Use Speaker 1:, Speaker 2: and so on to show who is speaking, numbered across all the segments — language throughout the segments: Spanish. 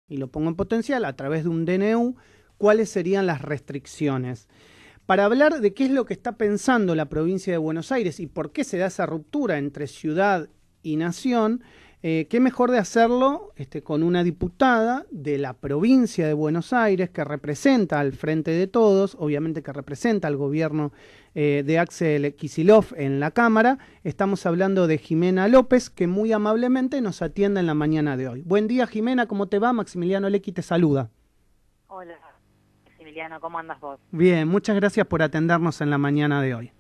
Speaker 1: y lo pongo en potencial, a través de un DNU, cuáles serían las restricciones. Para hablar de qué es lo que está pensando la provincia de Buenos Aires y por qué se da esa ruptura entre ciudad y nación, qué mejor de hacerlo con una diputada de la provincia de Buenos Aires que representa al Frente de Todos, obviamente que representa al gobierno de Axel Kicillof en la Cámara. Estamos hablando de Jimena López, que muy amablemente nos atiende en la mañana de hoy. Buen día, Jimena, ¿cómo te va? Maximiliano Lecky te saluda.
Speaker 2: Hola, Maximiliano, ¿cómo andas vos?
Speaker 1: Bien, muchas gracias por atendernos en la mañana de hoy.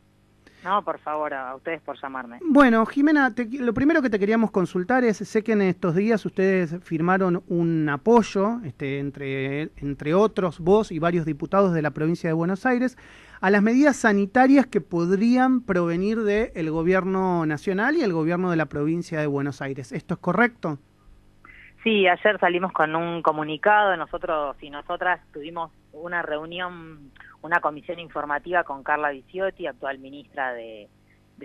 Speaker 2: No, por favor, a ustedes por llamarme.
Speaker 1: Bueno, Jimena, lo primero que te queríamos consultar es, sé que en estos días ustedes firmaron un apoyo, entre otros, vos y varios diputados de la provincia de Buenos Aires, a las medidas sanitarias que podrían provenir del gobierno nacional y el gobierno de la provincia de Buenos Aires. ¿Esto es correcto?
Speaker 2: Sí, ayer salimos con un comunicado, nosotros y nosotras tuvimos una reunión, una comisión informativa con Carla Viciotti, actual ministra de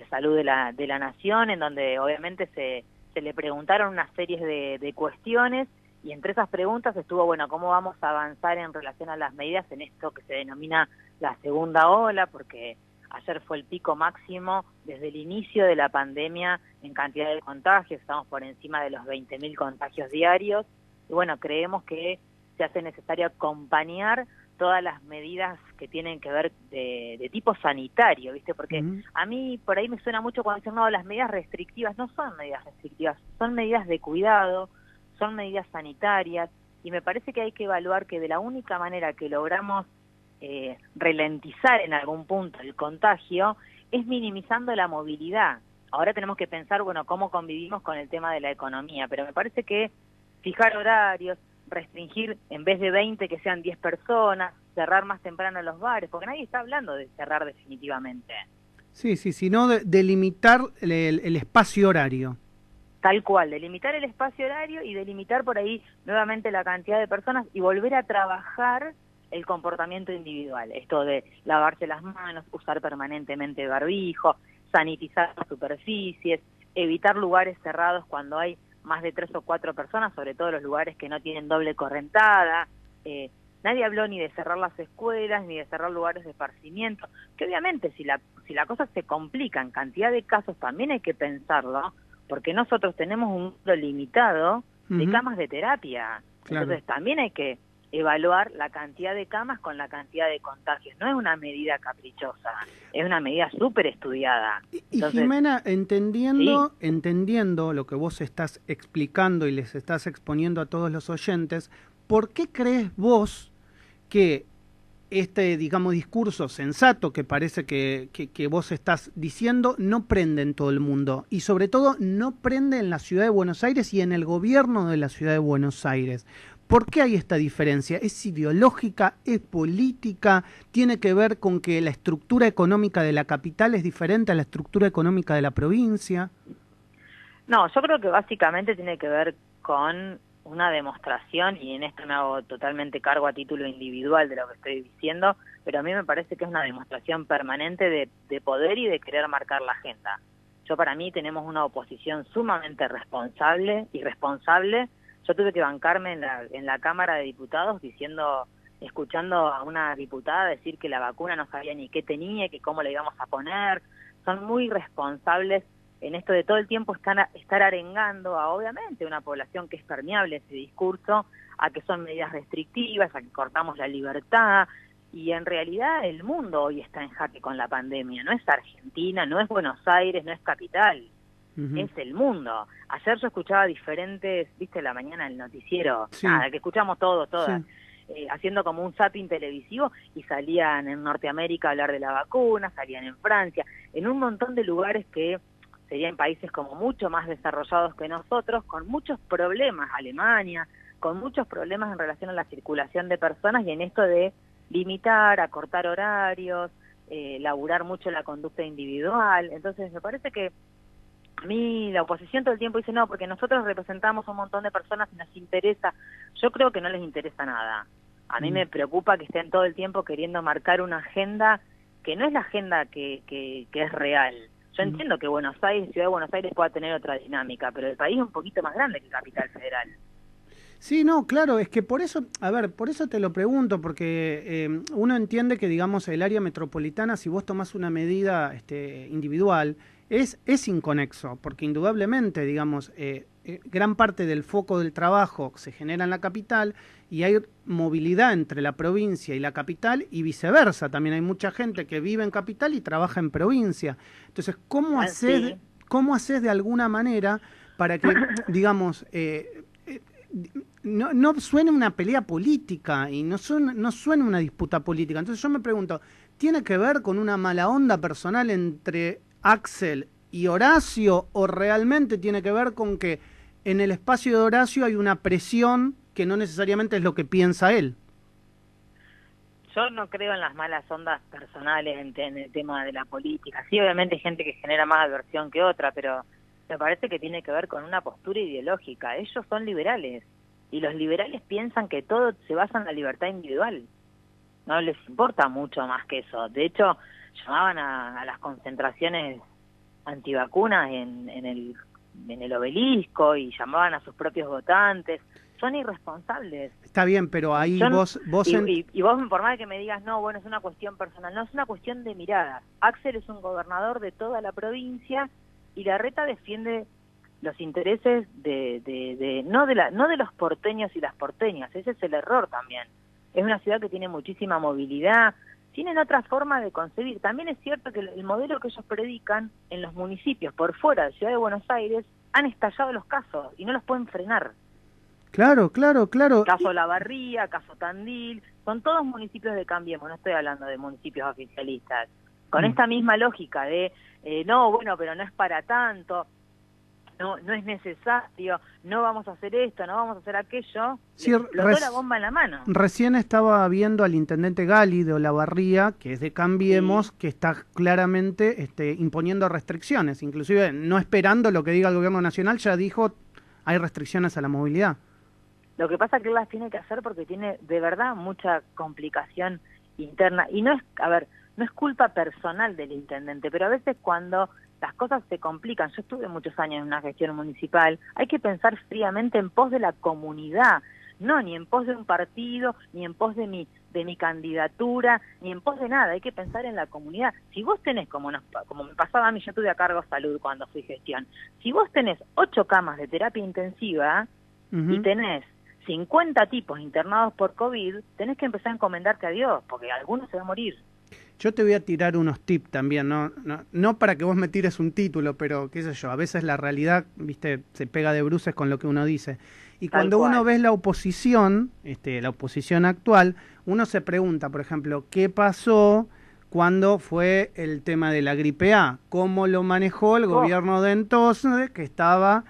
Speaker 2: Salud de la Nación, en donde obviamente se le preguntaron una serie de cuestiones, y entre esas preguntas estuvo, bueno, ¿cómo vamos a avanzar en relación a las medidas en esto que se denomina la segunda ola? Porque ayer fue el pico máximo desde el inicio de la pandemia en cantidad de contagios, estamos por encima de los 20.000 contagios diarios, y bueno, creemos que se hace necesario acompañar todas las medidas que tienen que ver de tipo sanitario, ¿viste? Porque a mí por ahí me suena mucho cuando dicen, no, las medidas restrictivas no son medidas restrictivas, son medidas de cuidado, son medidas sanitarias, y me parece que hay que evaluar que de la única manera que logramos ralentizar en algún punto el contagio es minimizando la movilidad. Ahora tenemos que pensar, bueno, cómo convivimos con el tema de la economía, pero me parece que fijar horarios, restringir en vez de 20 que sean 10 personas, cerrar más temprano los bares, porque nadie está hablando de cerrar definitivamente.
Speaker 1: Sí, sino de limitar el espacio horario.
Speaker 2: Tal cual, delimitar el espacio horario y delimitar por ahí nuevamente la cantidad de personas y volver a trabajar el comportamiento individual, esto de lavarse las manos, usar permanentemente barbijo, sanitizar las superficies, evitar lugares cerrados cuando hay más de 3 o 4 personas, sobre todo los lugares que no tienen doble correntada. Nadie habló ni de cerrar las escuelas, ni de cerrar lugares de esparcimiento, que obviamente si la cosa se complica en cantidad de casos también hay que pensarlo, porque nosotros tenemos un número limitado de camas de terapia,
Speaker 1: Claro.
Speaker 2: Entonces también hay que evaluar la cantidad de camas con la cantidad de contagios. No es una medida caprichosa, es una medida súper estudiada.
Speaker 1: Entonces, Jimena, entendiendo lo que vos estás explicando y les estás exponiendo a todos los oyentes, ¿por qué crees vos que digamos, discurso sensato que parece que vos estás diciendo no prende en todo el mundo? Y sobre todo no prende en la ciudad de Buenos Aires y en el gobierno de la ciudad de Buenos Aires. ¿Por qué hay esta diferencia? ¿Es ideológica? ¿Es política? ¿Tiene que ver con que la estructura económica de la capital es diferente a la estructura económica de la provincia?
Speaker 2: No, yo creo que básicamente tiene que ver con una demostración, y en esto me hago totalmente cargo a título individual de lo que estoy diciendo, pero a mí me parece que es una demostración permanente de poder y de querer marcar la agenda. Para mí tenemos una oposición sumamente responsable y responsable. Yo tuve que bancarme en la Cámara de Diputados escuchando a una diputada decir que la vacuna no sabía ni qué tenía, que cómo la íbamos a poner. Son muy responsables en esto de todo el tiempo estar arengando a, obviamente, una población que es permeable a ese discurso, a que son medidas restrictivas, a que cortamos la libertad, y en realidad el mundo hoy está en jaque con la pandemia. No es Argentina, no es Buenos Aires, no es capital. Es el mundo. Ayer yo escuchaba diferentes, viste, la mañana el noticiero, que escuchamos todas, haciendo como un zapping televisivo, y salían en Norteamérica a hablar de la vacuna, salían en Francia, en un montón de lugares que serían países como mucho más desarrollados que nosotros, con muchos problemas, Alemania, con muchos problemas en relación a la circulación de personas, y en esto de limitar, acortar horarios, laburar mucho la conducta individual. Entonces me parece que a mí la oposición todo el tiempo dice, no, porque nosotros representamos a un montón de personas y nos interesa. Yo creo que no les interesa nada. A mí me preocupa que estén todo el tiempo queriendo marcar una agenda que no es la agenda que es real. Yo entiendo que Buenos Aires, Ciudad de Buenos Aires, pueda tener otra dinámica, pero el país es un poquito más grande que Capital Federal.
Speaker 1: Sí, no, claro, es que por eso, a ver, por eso te lo pregunto, porque uno entiende que, digamos, el área metropolitana, si vos tomás una medida individual, es inconexo, porque indudablemente, digamos, gran parte del foco del trabajo se genera en la capital y hay movilidad entre la provincia y la capital y viceversa. También hay mucha gente que vive en capital y trabaja en provincia. Entonces,
Speaker 2: Sí.
Speaker 1: cómo haces de alguna manera para que, digamos, no suene una pelea política y no suene una disputa política? Entonces yo me pregunto, ¿tiene que ver con una mala onda personal entre Axel y Horacio o realmente tiene que ver con que en el espacio de Horacio hay una presión que no necesariamente es lo que piensa él?
Speaker 2: Yo no creo en las malas ondas personales en el tema de la política. Sí, obviamente hay gente que genera más aversión que otra, pero me parece que tiene que ver con una postura ideológica. Ellos son liberales y los liberales piensan que todo se basa en la libertad individual. No les importa mucho más que eso. De hecho, llamaban a las concentraciones antivacunas en el obelisco y llamaban a sus propios votantes. Son irresponsables.
Speaker 1: Está bien, pero ahí
Speaker 2: Yo,
Speaker 1: vos...
Speaker 2: y vos, por más que me digas, no, bueno, es una cuestión personal, no, es una cuestión de miradas. Axel es un gobernador de toda la provincia y Larreta defiende los intereses no de los porteños y las porteñas. Ese es el error también. Es una ciudad que tiene muchísima movilidad, tienen otra forma de concebir. También es cierto que el modelo que ellos predican en los municipios por fuera de Ciudad de Buenos Aires han estallado los casos y no los pueden frenar.
Speaker 1: Claro, claro, claro.
Speaker 2: Caso Lavarría, caso Tandil, son todos municipios de Cambiemos, no estoy hablando de municipios oficialistas. Con esta misma lógica de, no, bueno, pero no es para tanto, no es necesario, no vamos a hacer esto, no vamos a hacer aquello,
Speaker 1: Sí,
Speaker 2: explotó la bomba en la mano.
Speaker 1: Recién estaba viendo al intendente Gali de Olavarría, que es de Cambiemos, que está claramente imponiendo restricciones, inclusive no esperando lo que diga el gobierno nacional, ya dijo hay restricciones a la movilidad.
Speaker 2: Lo que pasa es que él las tiene que hacer porque tiene de verdad mucha complicación interna. Y no es, a ver, no es culpa personal del intendente, pero a veces cuando las cosas se complican, yo estuve muchos años en una gestión municipal, hay que pensar fríamente en pos de la comunidad, no ni en pos de un partido, ni en pos de mi candidatura, ni en pos de nada, hay que pensar en la comunidad. Si vos tenés, como me pasaba a mí, yo tuve a cargo salud cuando fui gestión, si vos tenés 8 camas de terapia intensiva y tenés 50 tipos internados por COVID, tenés que empezar a encomendarte a Dios, porque alguno se va a morir.
Speaker 1: Yo te voy a tirar unos tips también, no para que vos me tires un título, pero qué sé yo, a veces la realidad, viste, se pega de bruces con lo que uno dice. Y cuando uno ve la oposición actual, uno se pregunta, por ejemplo, ¿qué pasó cuando fue el tema de la gripe A? ¿Cómo lo manejó el gobierno de entonces, que estaba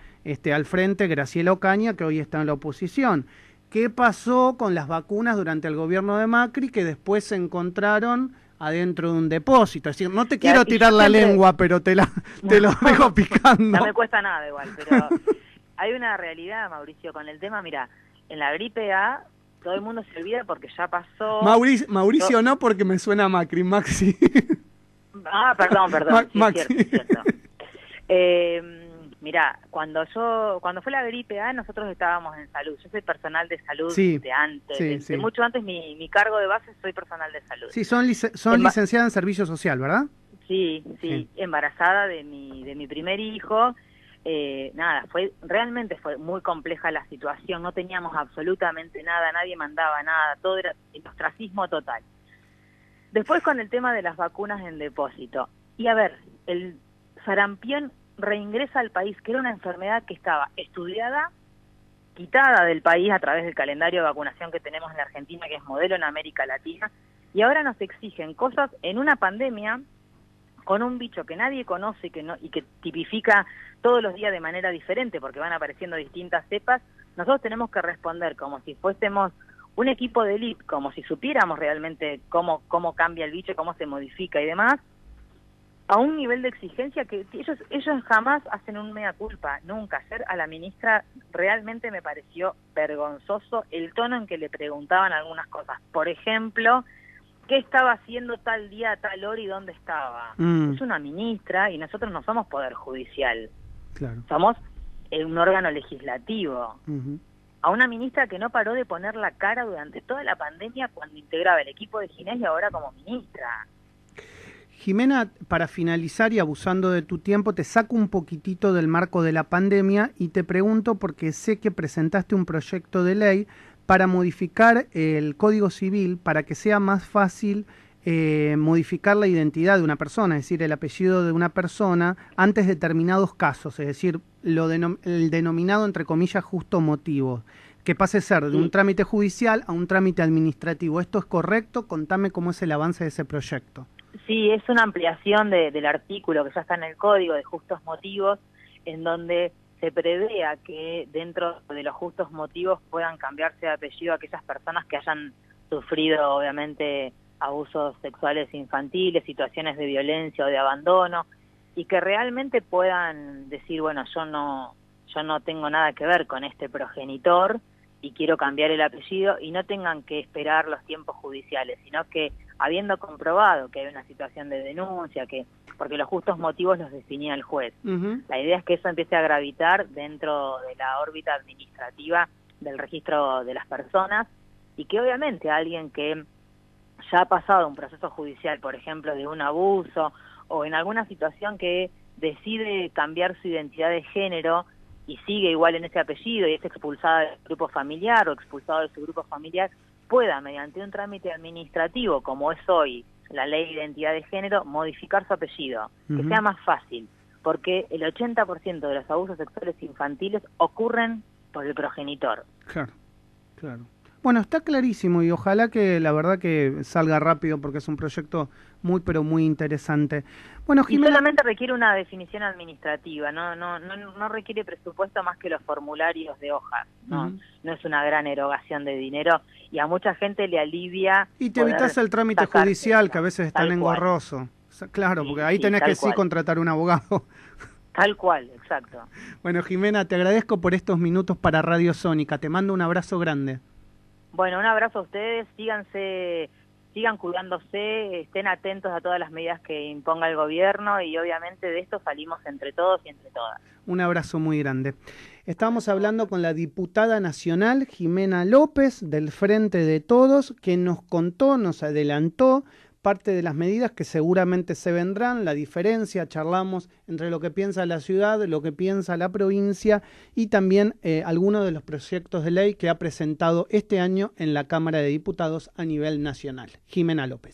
Speaker 1: al frente Graciela Ocaña, que hoy está en la oposición? ¿Qué pasó con las vacunas durante el gobierno de Macri, que después se encontraron adentro de un depósito? Es decir, no te quiero tirar la lengua, pero te lo dejo picando.
Speaker 2: No me cuesta nada igual, pero hay una realidad, Mauricio, con el tema, mira, en la gripe A todo el mundo se olvida porque ya pasó...
Speaker 1: Mauricio no, porque me suena a Macri, Maxi.
Speaker 2: Ah, perdón, sí,
Speaker 1: Maxi.
Speaker 2: es cierto. Mirá, cuando fue la gripe A, nosotros estábamos en salud. Yo soy personal de salud de antes, de mucho antes mi cargo de base soy personal de salud.
Speaker 1: Sí, son licenciada en servicio social, ¿verdad?
Speaker 2: Sí, embarazada de mi primer hijo. Realmente fue muy compleja la situación, no teníamos absolutamente nada, nadie mandaba nada, todo era el ostracismo total. Después con el tema de las vacunas en depósito. Y a ver, el sarampión reingresa al país, que era una enfermedad que estaba estudiada, quitada del país a través del calendario de vacunación que tenemos en la Argentina, que es modelo en América Latina, y ahora nos exigen cosas en una pandemia con un bicho que nadie conoce y que tipifica todos los días de manera diferente, porque van apareciendo distintas cepas. Nosotros tenemos que responder como si fuésemos un equipo de élite, como si supiéramos realmente cómo cambia el bicho, cómo se modifica y demás, a un nivel de exigencia que ellos jamás hacen un mea culpa, nunca. Ayer a la ministra realmente me pareció vergonzoso el tono en que le preguntaban algunas cosas. Por ejemplo, ¿qué estaba haciendo tal día, tal hora y dónde estaba? Es una ministra y nosotros no somos poder judicial.
Speaker 1: Claro.
Speaker 2: Somos un órgano legislativo. a una ministra que no paró de poner la cara durante toda la pandemia cuando integraba el equipo de Ginés y ahora como ministra.
Speaker 1: Jimena, para finalizar y abusando de tu tiempo, te saco un poquitito del marco de la pandemia y te pregunto porque sé que presentaste un proyecto de ley para modificar el Código Civil para que sea más fácil modificar la identidad de una persona, es decir, el apellido de una persona antes de determinados casos, es decir, el denominado, entre comillas, justo motivo, que pase a ser de un trámite judicial a un trámite administrativo. ¿Esto es correcto? Contame cómo es el avance de ese proyecto.
Speaker 2: Sí, es una ampliación del artículo que ya está en el Código de Justos Motivos, en donde se prevea que dentro de los justos motivos puedan cambiarse de apellido aquellas personas que hayan sufrido, obviamente, abusos sexuales infantiles, situaciones de violencia o de abandono, y que realmente puedan decir, bueno, yo no tengo nada que ver con este progenitor y quiero cambiar el apellido, y no tengan que esperar los tiempos judiciales, sino que habiendo comprobado que hay una situación de denuncia, porque los justos motivos los definía el juez. La idea es que eso empiece a gravitar dentro de la órbita administrativa del registro de las personas, y que obviamente alguien que ya ha pasado un proceso judicial, por ejemplo, de un abuso, o en alguna situación que decide cambiar su identidad de género y sigue igual en ese apellido y es expulsada del grupo familiar o expulsado de su grupo familiar, pueda, mediante un trámite administrativo, como es hoy la ley de identidad de género, modificar su apellido, que sea más fácil, porque el 80% de los abusos sexuales infantiles ocurren por el progenitor.
Speaker 1: Claro, claro. Bueno, está clarísimo y ojalá que la verdad que salga rápido porque es un proyecto muy pero muy interesante. Bueno, Jimena,
Speaker 2: y solamente requiere una definición administrativa, no requiere presupuesto más que los formularios de hojas, no es una gran erogación de dinero y a mucha gente le alivia.
Speaker 1: Y te evitas el trámite judicial que a veces es tan engorroso. Claro, porque ahí tenés que sí contratar un abogado.
Speaker 2: Tal cual, exacto.
Speaker 1: Bueno, Jimena, te agradezco por estos minutos para Radio Sónica. Te mando un abrazo grande.
Speaker 2: Bueno, un abrazo a ustedes, sigan cuidándose, estén atentos a todas las medidas que imponga el gobierno y obviamente de esto salimos entre todos y entre todas.
Speaker 1: Un abrazo muy grande. Estábamos hablando con la diputada nacional Jimena López del Frente de Todos, que nos contó, nos adelantó parte de las medidas que seguramente se vendrán, la diferencia, charlamos entre lo que piensa la ciudad, lo que piensa la provincia y también algunos de los proyectos de ley que ha presentado este año en la Cámara de Diputados a nivel nacional. Jimena López.